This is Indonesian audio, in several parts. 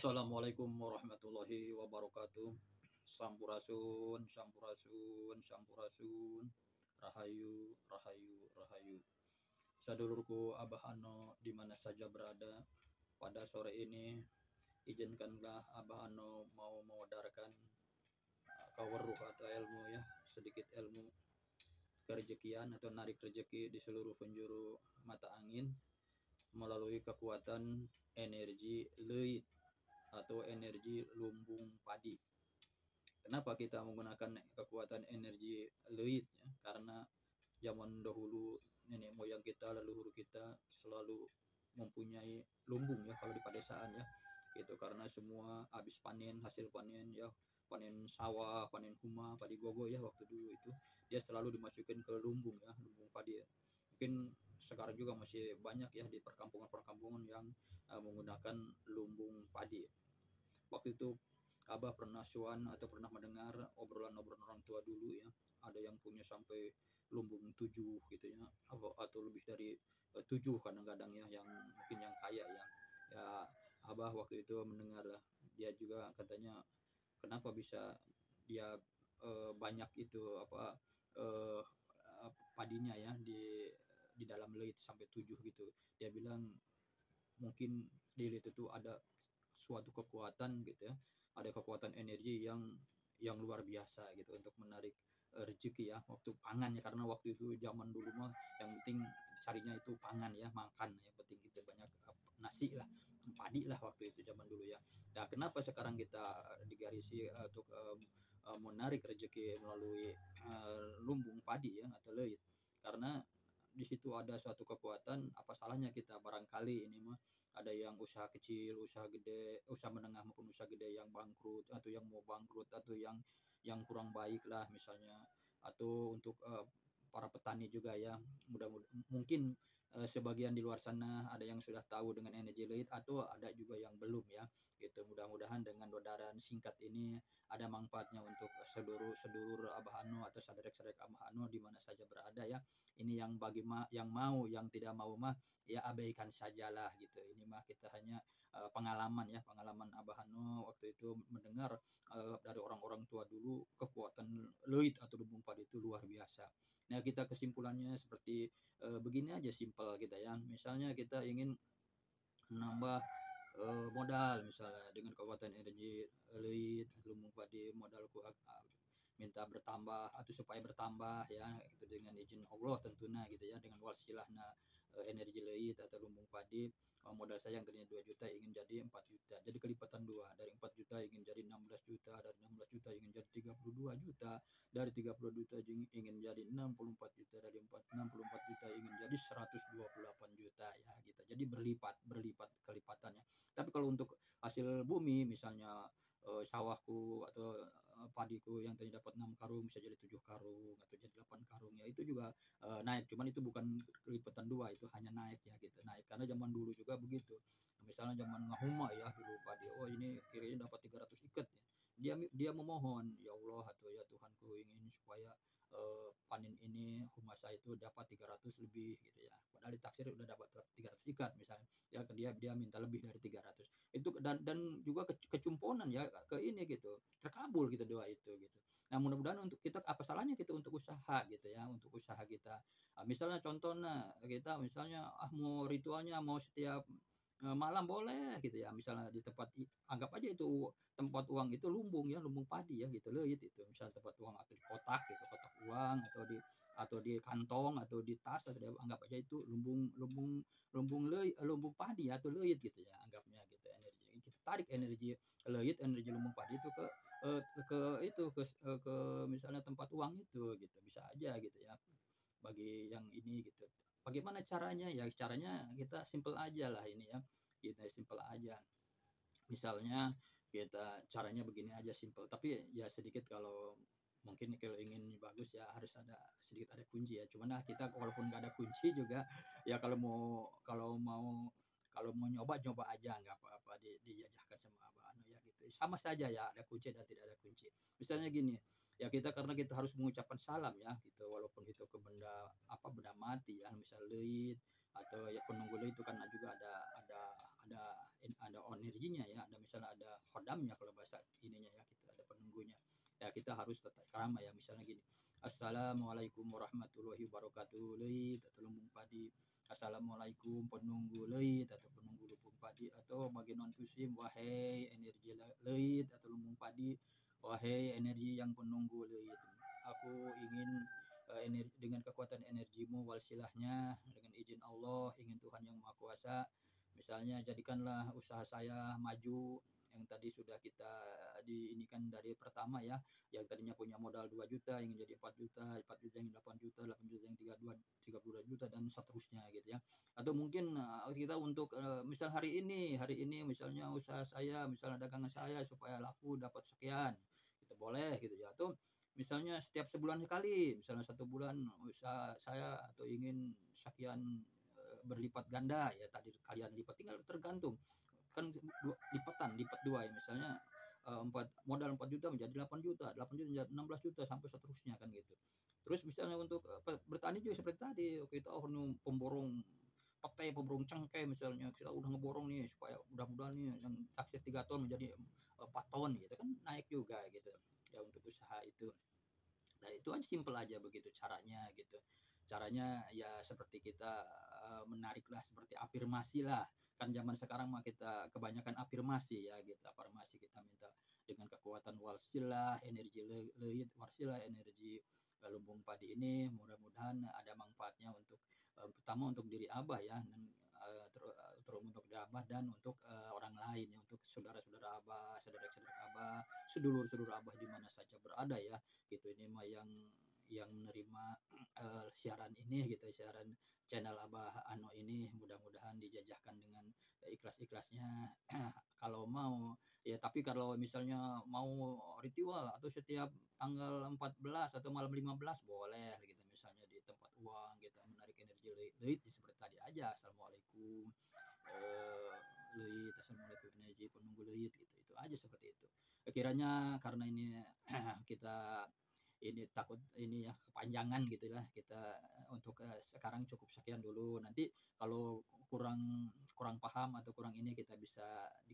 Assalamualaikum warahmatullahi wabarakatuh. Sampurasun, sampurasun, sampurasun. Rahayu, rahayu, rahayu. Sadulurku Abah Ano di mana saja berada pada sore ini, izinkanlah Abah Ano mau mewadarkan kaweruh atau ilmu ya, sedikit ilmu kerejekian atau narik rezeki di seluruh penjuru mata angin melalui kekuatan energi leit atau energi lumbung padi. Kenapa kita menggunakan kekuatan energi leit ya? Karena zaman dahulu nenek moyang kita, leluhur kita selalu mempunyai lumbung ya kalau di pedesaan ya. Itu karena semua habis panen, hasil panen ya, panen sawah, panen huma, padi gogo ya waktu dulu itu dia selalu dimasukin ke lumbung ya, lumbung padi ya. Mungkin sekarang juga masih banyak ya di perkampungan-perkampungan yang menggunakan lumbung padi. Waktu itu Abah pernah suan atau pernah mendengar obrolan-obrolan orang tua dulu ya, ada yang punya sampai lumbung 7 gitu ya, atau lebih dari 7 kadang-kadang ya, yang mungkin yang kaya ya Abah waktu itu mendengar lah, dia juga katanya kenapa bisa dia banyak itu apa eh, padinya ya di dalam leit sampai 7 gitu. Dia bilang mungkin di leit itu ada suatu kekuatan gitu ya, ada kekuatan energi yang luar biasa gitu untuk menarik rezeki ya, waktu pangan ya, karena waktu itu zaman dulu mah yang penting carinya itu pangan ya, makan yang penting kita banyak nasi lah, padi lah waktu itu zaman dulu ya. Nah kenapa sekarang kita digarisi untuk menarik rezeki melalui lumbung padi ya atau leit, karena di situ ada suatu kekuatan. Apa salahnya kita barangkali ini mah ada yang usaha kecil, usaha gede, usaha menengah maupun usaha gede yang bangkrut atau yang mau bangkrut atau yang kurang baik lah misalnya, atau untuk para petani juga ya, mungkin sebagian di luar sana ada yang sudah tahu dengan energi leit atau ada juga yang belum ya gitu. Mudah-mudahan dengan dodaran singkat ini ada manfaatnya untuk sedulur-sedulur Abah Ano atau saudara-saudara Abah Ano di mana saja berada ya. Ini yang bagi yang mau, yang tidak mau mah ya abaikan sajalah gitu. Ini mah kita hanya pengalaman ya, pengalaman Abah Ano waktu itu mendengar dari orang-orang tua dulu kekuatan leit atau lumbung padi itu luar biasa. Nah kita kesimpulannya seperti begini aja, simpel kita ya. Misalnya kita ingin menambah modal misalnya dengan kekuatan energi leit lumbung padi, modalku minta bertambah atau supaya bertambah ya gitu dengan izin Allah tentunya gitu ya, dengan wasilahna energi leit atau lumbung padi. Modal saya yang tadinya 2 juta ingin jadi 4 juta, jadi kelipatan dua, dari 4 juta ingin jadi 16 juta, dari 16 juta ingin jadi 32 juta, dari 32 juta ingin jadi 64 juta, dari 64 juta ingin jadi 128 juta ya gitu. Jadi berlipat kelipatannya. Tapi kalau untuk hasil bumi misalnya sawahku atau padiku yang tadi dapat 6 karung bisa jadi 7 karung atau jadi 8 karung ya, itu juga naik, cuman itu bukan kelipatan dua, itu hanya naik ya gitu, naik karena zaman dulu juga begitu. Nah, misalnya zaman ngahuma ya dulu padi, oh ini kirinya dapat 300 ikat ya, dia memohon, ya Allah atau ya Tuhanku, ingin supaya panen ini huma saya itu dapat 300 lebih gitu ya, padahal ditaksir udah dapat 300 ikat misalnya ya, dia minta lebih dari 300 itu, dan juga kecumponan ya ke ini gitu, terkabul gitu doa itu gitu. Nah mudah-mudahan untuk kita, apa salahnya kita untuk usaha gitu ya, untuk usaha kita. Misalnya contohnya kita misalnya mau ritualnya mau setiap malam boleh gitu ya, misalnya di tempat anggap aja itu tempat uang itu lumbung ya, lumbung padi ya gitu leit itu, misalnya tempat uang atau di kotak gitu, kotak uang atau di kantong atau di tas, atau anggap aja itu lumbung lumbung lumbung padi atau leit gitu ya, anggapnya gitu. Energi kita tarik energi leit, energi lumbung padi itu ke itu ke misalnya tempat uang itu gitu, bisa aja gitu ya bagi yang ini gitu. Bagaimana caranya? Ya caranya kita simple aja lah ini ya. Kita simple aja. Misalnya kita caranya begini aja, simple. Tapi ya sedikit, kalau mungkin kalau ingin bagus ya harus ada sedikit ada kunci ya. Cuman kita walaupun nggak ada kunci juga ya, kalau mau nyoba aja, nggak apa-apa, dijajahkan sama Abah Anu ya gitu. Sama saja ya, ada kunci dan tidak ada kunci. Misalnya gini, ya kita karena kita harus mengucapkan salam ya gitu, walaupun itu ke benda mati ya, misal leit atau ya penunggu leit itu kan juga ada muajinya ya, ada misalnya ada khodamnya kalau bahasa ininya ya, kita ada penunggunya. Ya kita harus tetap ramah ya, misalnya gini. Assalamualaikum warahmatullahi wabarakatuh. Leuit atau lumbung padi. Assalamualaikum penunggu leuit atau penunggu lumbung padi, atau bagi non muslim, wahai energi leuit atau lumbung padi, wahai energi yang penunggu leuit. Aku ingin dengan kekuatan energimu walsilahnya, dengan izin Allah, ingin Tuhan yang Maha Kuasa, misalnya jadikanlah usaha saya maju, yang tadi sudah kita diinikan dari pertama ya, yang tadinya punya modal 2 juta ingin jadi 4 juta, 4 juta yang 8 juta, 8 juta yang 32 juta dan seterusnya gitu ya. Atau mungkin kita untuk misal hari ini misalnya usaha saya, misalnya dagangan saya supaya laku dapat sekian, itu boleh gitu ya. Atau misalnya setiap sebulan sekali, misalnya 1 bulan usaha saya atau ingin sekian berlipat ganda ya, tadi kalian lipat, tinggal tergantung kan lipat 2 ya, misalnya modal 4 juta menjadi 8 juta, 8 juta menjadi 16 juta sampai seterusnya kan gitu. Terus misalnya untuk bertani juga seperti tadi, kita pemborong petai, pemborong cengkeh misalnya, kita udah ngeborong nih supaya mudah-mudahan nih yang taksir 3 ton menjadi 4 ton gitu kan, naik juga gitu ya untuk usaha itu. Nah itu aja, simpel aja begitu caranya gitu. Caranya ya seperti kita menariklah, seperti afirmasi lah. Kan zaman sekarang mah kita kebanyakan afirmasi ya gitu. Afirmasi kita minta dengan kekuatan walsilah, energi leuit, walsilah energi lumbung padi ini, mudah-mudahan ada manfaatnya untuk pertama untuk diri Abah ya, dan terus untuk diri Abah dan untuk orang lain ya, untuk saudara-saudara Abah, saudara-saudara Abah, sedulur-sedulur Abah di mana saja berada ya. Gitu, ini mah yang menerima siaran ini gitu, siaran channel Abah Ano ini, mudah-mudahan dijajahkan dengan ikhlas-ikhlasnya. Kalau mau ya, tapi kalau misalnya mau ritual atau setiap tanggal 14 atau malam 15 boleh gitu, misalnya di tempat uang gitu, menarik energi leuit seperti tadi aja. Assalamualaikum leuit, assalamualaikum energi penunggu leuit gitu, itu aja seperti itu. Kiranya karena ini kita ini takut ini ya kepanjangan gitu ya, kita untuk sekarang cukup sekian dulu. Nanti kalau kurang kurang paham atau kurang ini, kita bisa di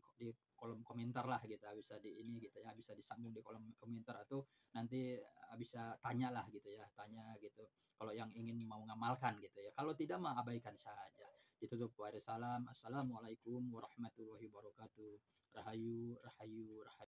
kolom komentar lah, kita bisa di ini gitu ya, bisa disambung di kolom komentar, atau nanti bisa tanya lah gitu ya, tanya gitu kalau yang ingin mau ngamalkan gitu ya. Kalau tidak mah abaikan saja. Ditutup pada salam. Assalamualaikum warahmatullahi wabarakatuh. Rahayu, rahayu, rahayu.